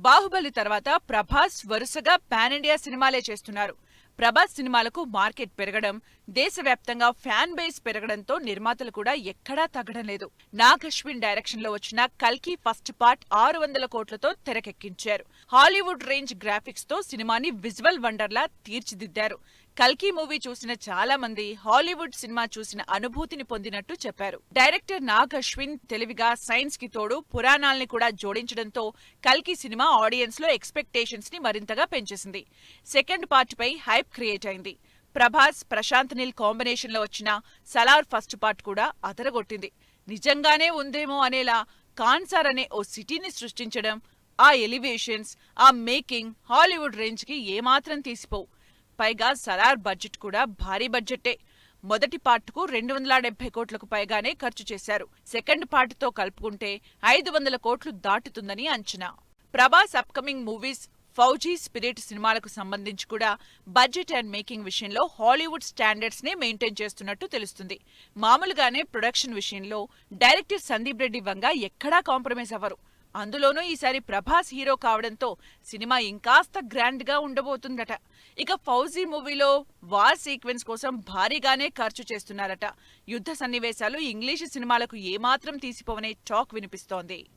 బాహుబలి తర్వాత ప్రభాస్ వరుసగా pan India సినిమాలే చేస్తున్నారు. ప్రభాస్ సినిమాలకు మార్కెట్ పెరగడం, దేశవ్యాప్తంగా ఫ్యాన్ బేస్ పెరగడంతో నిర్మాతలు కూడా ఎక్కడా తగ్గడం లేదు. నాగ్ అశ్విన్ డైరెక్షన్ లో వచ్చిన కల్కి ఫస్ట్ పార్ట్ 600 కోట్లతో తెరకెక్కించారు. హాలీవుడ్ రేంజ్ గ్రాఫిక్స్ తో సినిమాని విజువల్ వండర్లా తీర్చిదిద్దారు. కల్కి మూవీ చూసిన చాలా మంది హాలీవుడ్ సినిమా చూసిన అనుభూతిని పొందినట్టు చెప్పారు. డైరెక్టర్ నాగ్ అశ్విన్ తెలివిగా సైన్స్ కి తోడు పురాణాల్ని కూడా జోడించడంతో కల్కి సినిమా ఆడియన్స్ లో ఎక్స్పెక్టేషన్స్ ని మరింతగా పెంచేసింది. సెకండ్ పార్ట్ పై హైప్ క్రియేట్ అయింది. ప్రభాస్, ప్రశాంత్ నీల్ కాంబినేషన్ లో వచ్చిన సలార్ ఫస్ట్ పార్ట్ కూడా అదరగొట్టింది. నిజంగానే ఉందేమో అనేలా కాన్సార్ అనే ఓ సిటీని సృష్టించడం, ఆ ఎలివేషన్స్, ఆ మేకింగ్ హాలీవుడ్ రేంజ్ కి ఏమాత్రం తీసిపోవు. పైగా సలార్ బడ్జెట్ కూడా భారీ బడ్జెట్టే. మొదటి పార్టుకు 270 కోట్లకు పైగానే ఖర్చు చేశారు. సెకండ్ పార్టుతో కలుపుకుంటే 500 కోట్లు దాటుతుందని అంచనా. Prabhas upcoming movies fauji, spirit సినిమాలకు సంబంధించి కూడా బడ్జెట్ అండ్ మేకింగ్ విషయంలో హాలీవుడ్ స్టాండర్డ్స్ నే మెయింటైన్ చేస్తున్నట్టు తెలుస్తుంది. మామూలుగానే ప్రొడక్షన్ విషయంలో డైరెక్టర్ సందీప్ రెడ్డి వంగ ఎక్కడా కాంప్రమైజ్ అవ్వరు. అందులోనూ ఈసారి ప్రభాస్ హీరో కావడంతో సినిమా ఇంకాస్త గ్రాండ్ గా ఉండబోతుందట. ఇక ఫౌజీ మూవీలో వార్ సీక్వెన్స్ కోసం భారీగానే ఖర్చు చేస్తున్నారట. యుద్ధ సన్నివేశాలు ఇంగ్లీషు సినిమాలకు ఏమాత్రం తీసిపోవనే టాక్ వినిపిస్తోంది.